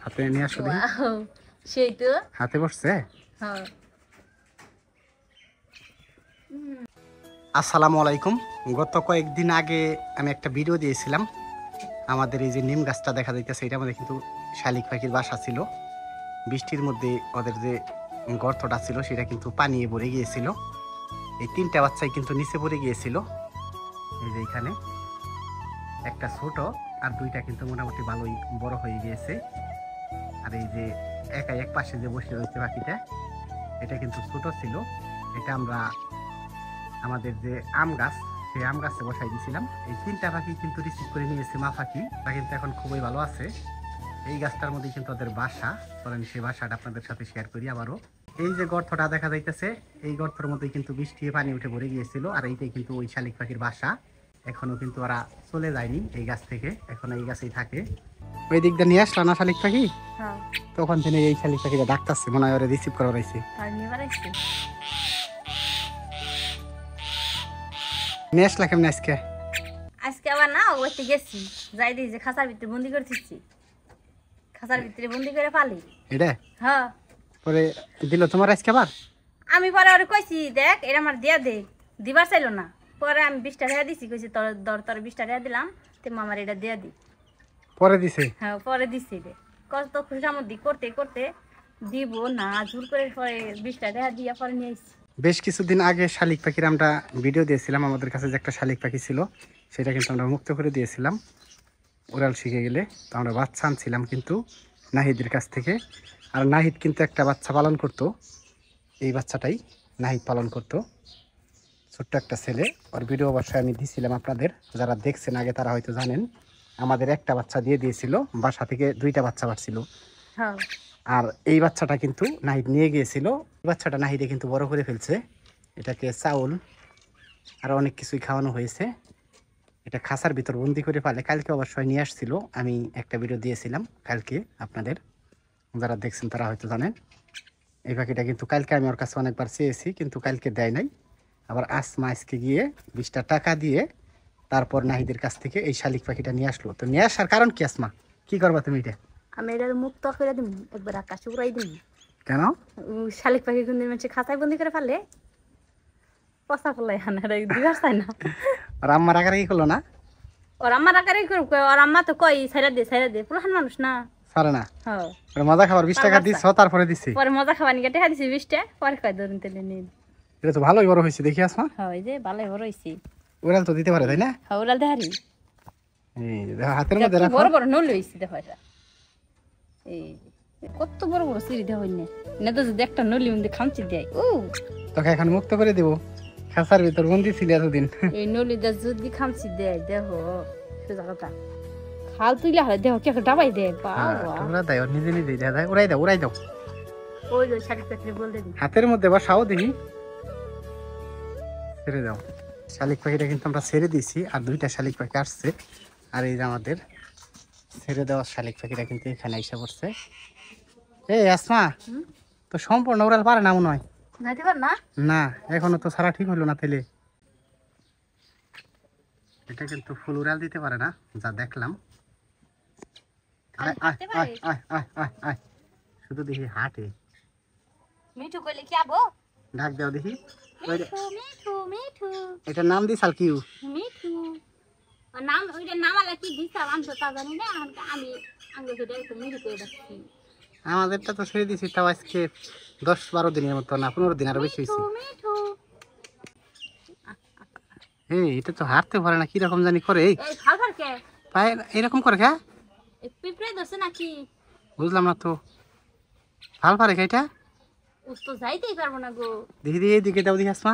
হাতে নিয়ে আসো দেখি। সেই তো হাতে বসছে। হ্যাঁ। আসসালামু আলাইকুম। গত কয়েকদিন আগে আমি একটা ভিডিও দিয়েছিলাম। আমাদের এই যে নিম গাছটা দেখা যাইতেছে, এটার মধ্যে কিন্তু শালিক পাখির বাসা ছিল। বৃষ্টির মধ্যে ওদের যে গর্তটা ছিল সেটা কিন্তু পানিয়ে ভরে গিয়েছিল। এই 3টা বাচ্চাই কিন্তু নিচে পড়ে গিয়েছিল। এই যে এখানে একটা ছোট আর 2টা কিন্তু মোটামুটি ভালোই বড় হয়ে গিয়েছে। আর এই যে একাই এক পাশে যে বসে রয়েছে পাখিটা, এটা কিন্তু ছোট ছিল। এটা আমরা আমাদের যে আম গাছ, সেই আম গাছে বসাই দিয়েছিলাম। এই 3টা পাখি কিন্তু রিসিভ করে নিয়েছে মা পাখি। তা কিন্তু এখন খুবই ভালো আছে। এই গাছটার মধ্যে কিন্তু ওদের বাসা। চলেন সেই বাসাটা আপনাদের সাথে শেয়ার করি আবারও। এই যে গর্তটা দেখা যাইতেছে, এই গর্তের মধ্যে কিন্তু বৃষ্টি পানি উঠে ভরে গিয়েছিল। আর এইটাই কিন্তু ওই শালিক পাখির বাসা। এখনো কিন্তু ওরা চলে যায়নি এই গাছ থেকে, এখন এই গাছেই থাকে। ওই দিক দিয়ে নিয়ে আসলো না শালিক পাখি, তখন থেকে এই শালিক পাখিটা ডাকতেছে, মনে হয় ওরা রিসিভ করা হয়েছে। নিয়ে আসলা কেমন আজকে? আজকে আবার না ওইতে গেছি, যাই দিই যে খাঁচার ভিতরে বন্দি করে দিচ্ছি, খাঁচার ভিতরে বন্দি করে পালি এটা। হ্যাঁ, পরে দিল তোমার আজকে আবার? আমি পরে ওরে কইছি দেখ এটা আমার দিয়া দে, দিবার চাইলো না। পরে আমি 20টা টাকা দিছি, কইছি তোর দর তোর 20টা টাকা দিলাম, তুমি আমার এটা দিয়া দি। পরে দিছে? হ্যাঁ পরে দিছি রে। কত খুশামদি করতে করতে দিব না, জোর করে পরে 20টা টাকা দিয়া পরে নিয়ে আসছি। বেশ কিছুদিন আগে শালিক পাখির আমরা ভিডিও দিয়েছিলাম। আমাদের কাছে যে একটা শালিক পাখি ছিল সেটা কিন্তু আমরা মুক্ত করে দিয়েছিলাম ওরাল শিখে গেলে। তো আমরা বাচ্চা আনছিলাম কিন্তু নাহিদের কাছ থেকে। আর নাহিদ কিন্তু একটা বাচ্চা পালন করতো, এই বাচ্চাটাই নাহিদ পালন করতো, ছোট্ট একটা ছেলে। ওর ভিডিও অবশ্যই আমি দিয়েছিলাম আপনাদের, যারা দেখছেন আগে তারা হয়তো জানেন। আমাদের একটা বাচ্চা দিয়ে দিয়েছিল, বাসা থেকে 2টা বাচ্চা পাচ্ছিল। হ্যাঁ, আর এই বাচ্চাটা কিন্তু নাহিদ নিয়ে গিয়েছিল। বাচ্চাটা নাহিদে কিন্তু বড় করে ফেলছে। এটাকে চাউল আর অনেক কিছুই খাওয়ানো হয়েছে। এটা খাঁচার ভিতর বন্দি করে পালে। কালকে অবশ্যই নিয়ে আসছিল, আমি একটা ভিডিও দিয়েছিলাম কালকে আপনাদের, যারা দেখছেন তারা হয়তো জানেন। এই পাখিটা কিন্তু কালকে আমি ওর কাছে অনেকবার চেয়েছি, কিন্তু কালকে দেয় নাই। আবার আসমা আজকে গিয়ে 20টা টাকা দিয়ে তারপর নাহিদের কাছ থেকে এই শালিক পাখিটা নিয়ে আসলো। তো নিয়ে আসার কারণ কি আসমা? কি করবা তুমি এটা? আমি এটা মুক্ত করে দিব, একবার আকাশে উড়াই দিব। কেন? শালিক পাখি কিন্তু মানুষ খাঁচায় বন্দি করে ফেলে, পচা ফেলাই হানারা দিবার চাই না। আর আম্মার আকারে কি করলো না? ওর আম্মার আকারে করব, ওর আম্মা তো কই ছাইরা দে পুরান মানুষ না। সারে না। হ্যাঁ, মজা খাবার 20 টাকা দিছ, তারপরে দিছি। পরে মজা খাবার নিয়ে টাকা দিছি 20টা, পরে কয় ধরুন তেলে নিন। এটা তো ভালোই বড় হয়েছে দেখি আসমা। হ্যাঁ, এই যে ভালোই বড় হইছে। ওরাল তো দিতে পারে তাই না? হ্যাঁ, ওরাল দেহারি এই দেখো হাতের মধ্যে রাখো। বড় বড় নল হইছে, দেখো এটা। এই কত বড় বড় সিঁড়ি দেওয়া হইনে না তো, যদি একটা নলি মধ্যে খামচি দেয়। ও তোকে এখন মুক্ত করে দেব, খাঁচার ভিতর বন্দি ছিল এতদিন। এই নলিটা যদি খামচি দেয় দেখো সোজা কথা, খাল তুইলা হয় দেখো কে ডাবাই দেয়। বাবা ওরা দেয়, ওর নিজে নিজেই দেয়। উড়াই দাও উড়াই দাও। ওই যে শালিক পাখি বলতে দি হাতের মধ্যে বসাও দেখি, ছেড়ে দাও। শালিক পাখিটা কিন্তু আমরা ছেড়ে দিয়েছি, আর 2টা শালিক পাখি আসছে। আর এই যে আমাদের ছেড়ে দেওয়া শালিক পাখিটা কিন্তু এখানে এসে পড়ছে। এই আসমা, তো সম্পূর্ণ উড়াল পারে না মনে হয়? না, এখনো তো সারা ঠিক হলো না। তাইলে এটা কিন্তু ফুল উড়াল দিতে পারে না, যা দেখলাম। শুধু দেখি হাটে। মিঠু কইলে কি আবো? ডাক দাও দেখি। মিঠু মিঠু মিঠু, এটার নাম দিছাল কি? মিঠু নাম, ওইটা নামালা কি দিছাল আমি তো তা জানি না। আমি আঙ্গে সেটা একটু মিঠু করে রাখছি। আমাদেরটা তো ছেড়ে দিছি, তাও আজকে 10-12 দিনের মতো, না 15 দিন আরো বেশি হয়েছে। এই এটা তো হাঁটতে পারে না, কিরকম জানি করে। এই পায়ে এরকম করে খা, পিঁপড়ে ধরছে নাকি বুঝলাম না তো। ভাল পারে এটা? ও তো যাইতেই পারবো না গো। দেখি দেখি এইদিকে দাও দেখি আসমা,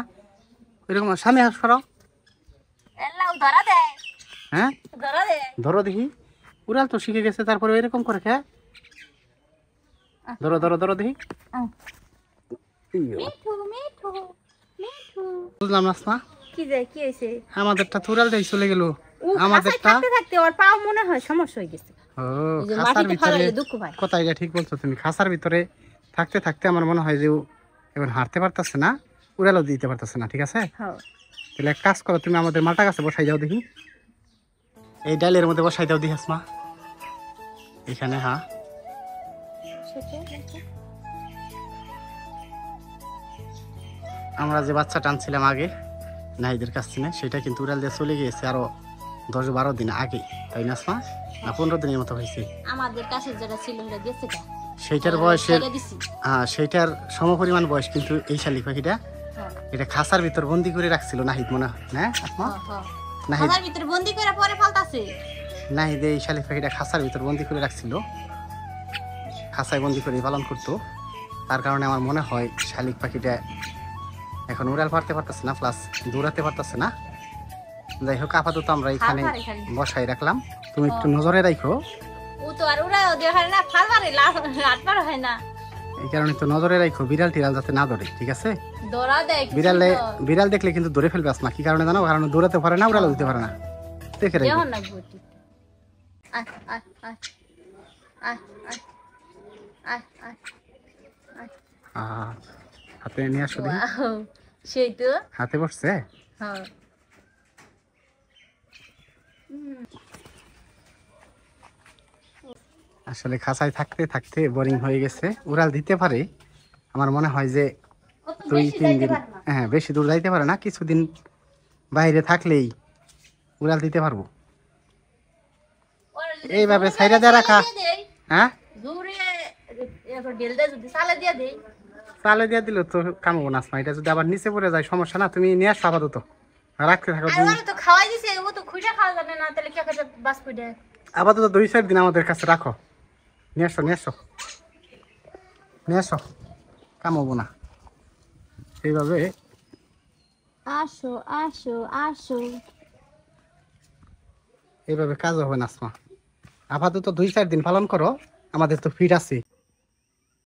ওইরকম সামনে হাস করো। ধরা দে, হ্যাঁ ধরা দে, ধরো দেখি। উড়াল তো শিখে গেছে, তারপরে এরকম করে খা। ধরো ধরো ধরো দেখি। মিঠু মিঠু মিঠু। বুঝলাম না আসমা, কি যায় কি হইছে? আমাদেরটা তো উড়াল দিয়ে চলে গেল। আমাদেরটা থাকতে থাকতে ওর পাও মনে হয় সমস্যা হয়ে গেছে। ও খাসার ভিতরে, কথা এটা ঠিক বলছো তুমি। খাসার ভিতরে থাকতে থাকতে আমার মনে হয় যে ও এখন হাঁটতে পারতেছে না, উড়ালও দিতে পারতেছে না। ঠিক আছে, তাহলে এক কাজ করো, তুমি আমাদের মালটা গাছে বসাই দাও দেখি। এই ডালের মধ্যে বসাই দাও দেখি আসমা। এখানে হ্যাঁ আমরা যে বাচ্চা টানছিলাম আগে নাহিদের কাছ থেকে সেটা কিন্তু উড়াল দিয়ে চলে গিয়েছে আরো 10-12 দিন আগে, তাই না আসমা? না 15 দিনের মতো হয়েছে। আমাদের কাছে যেটা ছিল সেটা গেছে গা। সেইটার বয়সের ছেড়ে দিছি। সেইটার সমপরিমাণ বয়স কিন্তু এই শালিক পাখিটা হ্যাঁ, এটা খাঁচার ভিতর বন্দি করে রাখছিল নাহিদ মনে হয় না আসমা? হ্যাঁ। নাহিদ খাঁচার ভিতরে বন্দি করে পরে ফালতাছে। নাহিদ এই শালিক পাখিটা খাঁচার ভিতর বন্দি করে রাখছিল, খাঁচায় বন্দি করে পালন করতো। তার কারণে আমার মনে হয় শালিক পাখিটা এখন উড়াল পারতে পারতেছে না, প্লাস দৌড়াতে পারতেছে না। যাই হোক আপাতত আমরা এখানে ফাল পারে খালি। বসাই রাখলাম, তুমি একটু নজরে রাখো। ও তো আর ওরা ওদের হয় না, ফাল পারে লাট পার হয় না। এই কারণে তো নজরে রাখো বিড়াল টিড়াল যাতে না ধরে, ঠিক আছে? দৌড়া দেয় কিছু তো। বিড়াল দেখলে কিন্তু ধরে ফেলবে আসমা, কি কারণে জানো? কারণ দৌড়াতে পারে না, উড়ালও দিতে পারে না। দেখে রাখো। যেমন না গুটি। আয় আয় আয় আয় আয় আয় আয় আয়। হাতে নিয়ে আসো দেখি। ওয়াও, সেই তো। হাতে বসছে। হ্যাঁ। আসলে খাঁচায় থাকতে থাকতে বোরিং হয়ে গেছে। উড়াল দিতে পারে, আমার মনে হয় যে ও তো 2-3 বেশি যাইতে দিন, পারে না। হ্যাঁ বেশি দূর যাইতে পারে না, কিছুদিন বাইরে থাকলেই উড়াল দিতে পারবো। ওর এইভাবে দূরে সাইডে দিয়ে রাখা। দিয়ে দেই, হ্যাঁ দূরে এরপর ডেল দেয় যদি সালে দিয়ে দেই। চালে দিয়ে দিল তো কামবো না আসমা। এটা যদি আবার নিচে পড়ে যায় সমস্যা না, তুমি নিয়ে আসো আপাতত, রাখতে থাকো আর তুমি। ওরা তো খাওয়াই দিছে, ও তো খুঁজে খাওয়া জানে না, তাহলে কে খাবে বাস ফুটে। আপাতত 2-4 দিন আমাদের কাছে রাখো। নিয়ে আসো নিয়ে আসো নিয়ে আসো, কামবো না এইভাবে। আসো আসো আসো। এইভাবে কাজ হবে না আসমা। আপাতত 2-4 দিন পালন করো, আমাদের তো ফিট আছে।